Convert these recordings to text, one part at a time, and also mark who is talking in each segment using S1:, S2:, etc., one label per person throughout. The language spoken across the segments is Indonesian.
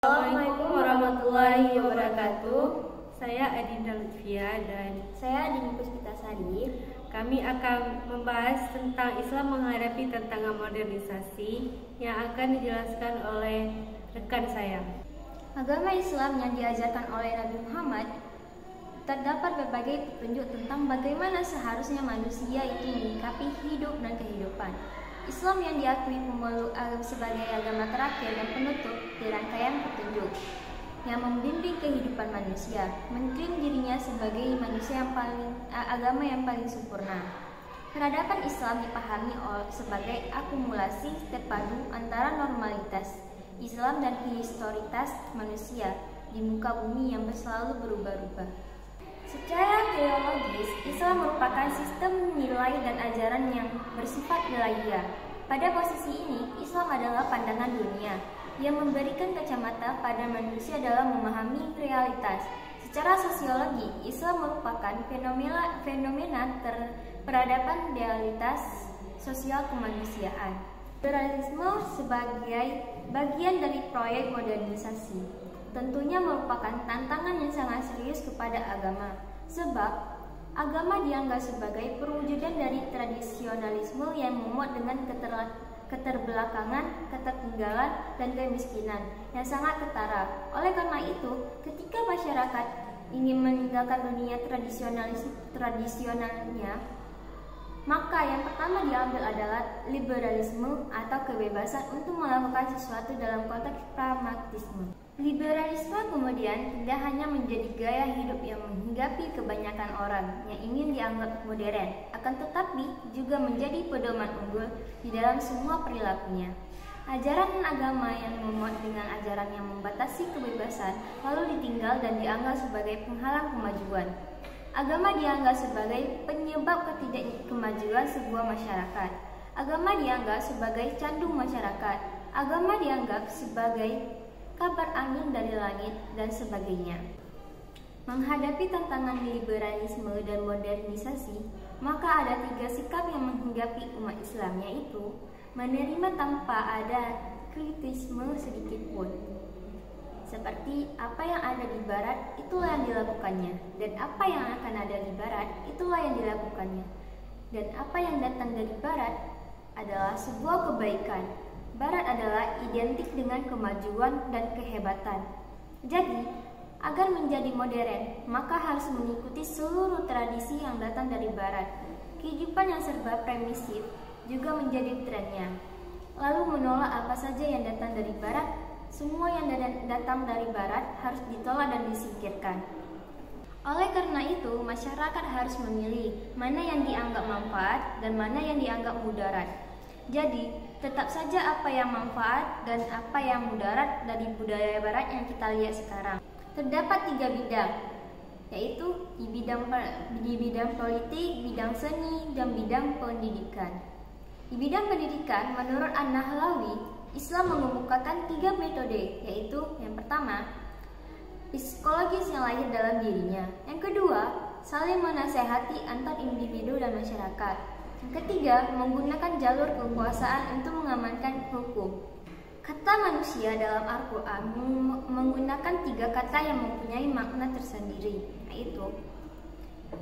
S1: Assalamualaikum warahmatullahi wabarakatuh. Saya Adinda Lutfia dan
S2: saya Dini Puspitasari.
S1: Kami akan membahas tentang Islam menghadapi tantangan modernisasi yang akan dijelaskan oleh rekan saya.
S2: Agama Islam yang diajarkan oleh Nabi Muhammad terdapat berbagai petunjuk tentang bagaimana seharusnya manusia itu menyikapi hidup dan kehidupan. Islam yang diakui pemeluk sebagai agama terakhir dan penutup di rangkaian petunjuk yang membimbing kehidupan manusia, mengklaim dirinya sebagai manusia yang agama yang paling sempurna. Peradaban Islam dipahami sebagai akumulasi terpadu antara normalitas Islam dan historitas manusia di muka bumi yang selalu berubah-ubah. Secara teologis, Islam merupakan sistem nilai dan ajaran yang bersifat ilahiyah. Pada posisi ini, Islam adalah pandangan dunia yang memberikan kacamata pada manusia dalam memahami realitas. Secara sosiologi, Islam merupakan fenomena peradaban realitas sosial kemanusiaan. Liberalisme sebagai bagian dari proyek modernisasi tentunya merupakan tantangan yang sangat serius kepada agama, sebab agama dianggap sebagai perwujudan dari tradisionalisme yang memuat dengan keterbelakangan, ketertinggalan, dan kemiskinan yang sangat ketara. Oleh karena itu, ketika masyarakat ingin meninggalkan dunia tradisionalnya, maka yang pertama diambil adalah liberalisme atau kebebasan untuk melakukan sesuatu dalam konteks pragmatisme. Liberalisme kemudian tidak hanya menjadi gaya hidup yang menghinggapi kebanyakan orang yang ingin dianggap modern, akan tetapi juga menjadi pedoman unggul di dalam semua perilakunya. Ajaran agama yang memuat dengan ajaran yang membatasi kebebasan lalu ditinggal dan dianggap sebagai penghalang kemajuan. Agama dianggap sebagai penyebab ketidakkemajuan sebuah masyarakat. Agama dianggap sebagai candu masyarakat. Agama dianggap sebagai kabar angin dari langit dan sebagainya. Menghadapi tantangan liberalisme dan modernisasi, maka ada 3 sikap yang menghinggapi umat Islam, yaitu menerima tanpa ada kritisme sedikit pun. Seperti apa yang ada di barat, itulah yang dilakukannya, dan apa yang akan ada di barat, itulah yang dilakukannya. Dan apa yang datang dari barat adalah sebuah kebaikan. Barat adalah identik dengan kemajuan dan kehebatan. Jadi, agar menjadi modern, maka harus mengikuti seluruh tradisi yang datang dari barat. Kehidupan yang serba primitif juga menjadi trennya. Lalu menolak apa saja yang datang dari barat. Semua yang datang dari barat harus ditolak dan disingkirkan. Oleh karena itu, masyarakat harus memilih mana yang dianggap manfaat dan mana yang dianggap mudarat. Jadi, tetap saja apa yang manfaat dan apa yang mudarat dari budaya barat yang kita lihat sekarang. Terdapat 3 bidang, yaitu di bidang politik, bidang seni, dan bidang pendidikan. Di bidang pendidikan, menurut An-Nahlawi, Islam mengemukakan 3 metode, yaitu yang pertama, psikologis yang lahir dalam dirinya. Yang kedua, saling menasehati antar individu dan masyarakat. Yang ketiga, menggunakan jalur kekuasaan untuk mengamankan hukum. Kata manusia dalam Al-Quran menggunakan 3 kata yang mempunyai makna tersendiri, yaitu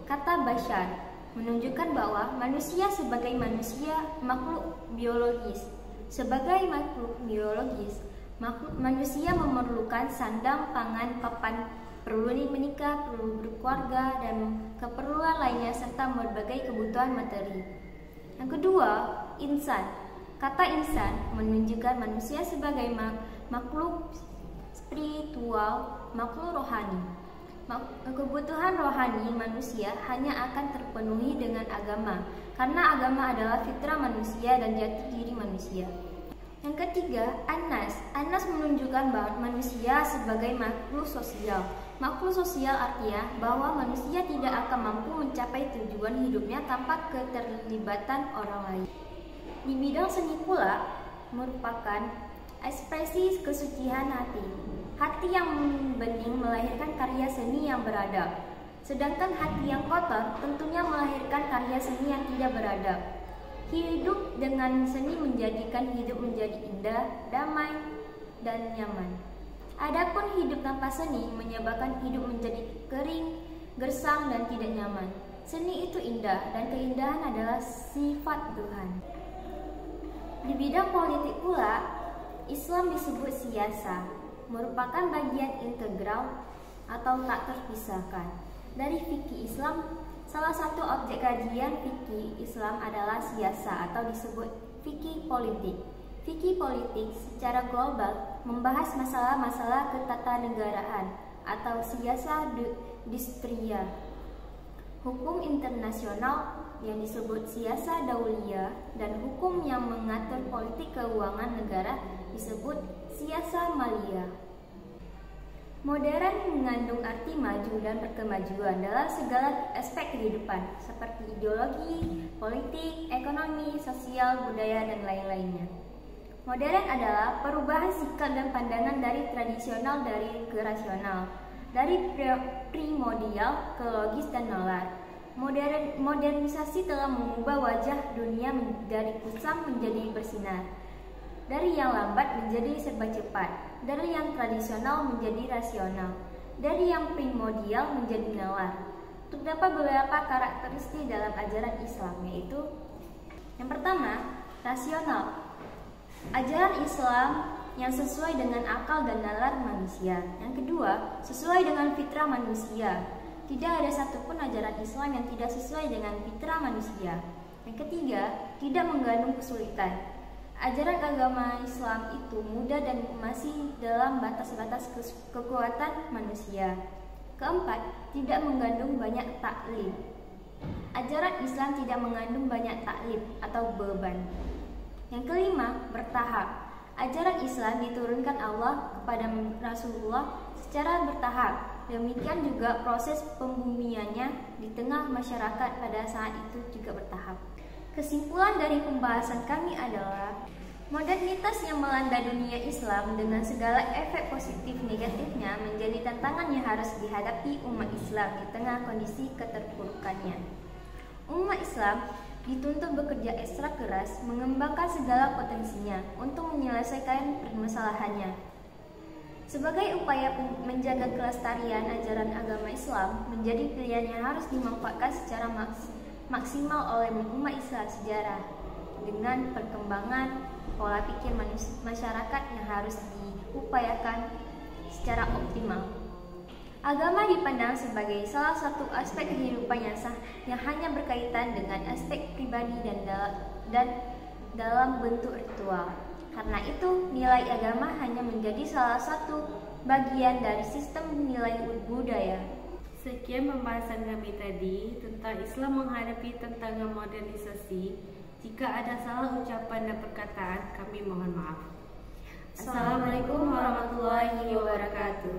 S2: kata bashar, menunjukkan bahwa manusia sebagai manusia makhluk biologis. Sebagai makhluk biologis, manusia memerlukan sandang, pangan, papan, perlu menikah, perlu berkeluarga, dan keperluan lainnya serta berbagai kebutuhan materi. Yang kedua, insan. Kata insan menunjukkan manusia sebagai makhluk spiritual, makhluk rohani. Kebutuhan rohani manusia hanya akan terpenuhi dengan agama, karena agama adalah fitrah manusia dan jati diri manusia. Yang ketiga, Anas. Anas menunjukkan bahwa manusia sebagai makhluk sosial. Makhluk sosial artinya bahwa manusia tidak akan mampu mencapai tujuan hidupnya tanpa keterlibatan orang lain. Di bidang seni pula merupakan ekspresi kesucian hati. Hati yang bening melahirkan karya seni yang beradab. Sedangkan hati yang kotor tentunya melahirkan karya seni yang tidak beradab. Hidup dengan seni menjadikan hidup menjadi indah, damai, dan nyaman. Adapun hidup tanpa seni menyebabkan hidup menjadi kering, gersang, dan tidak nyaman. Seni itu indah, dan keindahan adalah sifat Tuhan. Di bidang politik pula, Islam disebut siasa, merupakan bagian integral atau tak terpisahkan dari fikih Islam. Salah satu objek kajian fikih Islam adalah siasa atau disebut fikih politik. Fikih politik secara global membahas masalah-masalah ketatanegaraan atau siasa distria. Hukum internasional yang disebut siasa dauliyah dan hukum yang mengatur politik keuangan negara disebut siasa maliyah. Modern mengandung arti maju dan berkemajuan dalam segala aspek kehidupan seperti ideologi, politik, ekonomi, sosial, budaya, dan lain-lainnya. Modern adalah perubahan sikap dan pandangan dari tradisional ke rasional, dari primordial ke logis dan nalar. Modernisasi telah mengubah wajah dunia dari kusam menjadi bersinar, dari yang lambat menjadi serba cepat, dari yang tradisional menjadi rasional, dari yang primordial menjadi nalar. Terdapat beberapa karakteristik dalam ajaran Islam, yaitu yang pertama, rasional. Ajaran Islam yang sesuai dengan akal dan nalar manusia. Yang kedua, sesuai dengan fitrah manusia. Tidak ada satupun ajaran Islam yang tidak sesuai dengan fitrah manusia. Yang ketiga, tidak mengandung kesulitan. Ajaran agama Islam itu mudah dan masih dalam batas-batas kekuatan manusia. Keempat, tidak mengandung banyak taklif. Ajaran Islam tidak mengandung banyak taklif atau beban. Yang kelima, bertahap. Ajaran Islam diturunkan Allah kepada Rasulullah secara bertahap. Demikian juga proses pembumiannya di tengah masyarakat pada saat itu juga bertahap. Kesimpulan dari pembahasan kami adalah modernitas yang melanda dunia Islam dengan segala efek positif negatifnya menjadi tantangan yang harus dihadapi umat Islam di tengah kondisi keterpurukannya. Umat Islam dituntut bekerja ekstra keras mengembangkan segala potensinya untuk menyelesaikan permasalahannya. Sebagai upaya menjaga kelestarian ajaran agama Islam menjadi pilihan yang harus dimanfaatkan secara maksimal oleh umat Islam sejarah dengan perkembangan pola pikir masyarakat yang harus diupayakan secara optimal. Agama dipandang sebagai salah satu aspek kehidupan yang sah yang hanya berkaitan dengan aspek pribadi dan dalam bentuk ritual. Karena itu, nilai agama hanya menjadi salah satu bagian dari sistem nilai budaya.
S1: Sekian pembahasan kami tadi tentang Islam menghadapi tantangan modernisasi. Jika ada salah ucapan dan perkataan, kami mohon maaf. Assalamualaikum warahmatullahi wabarakatuh.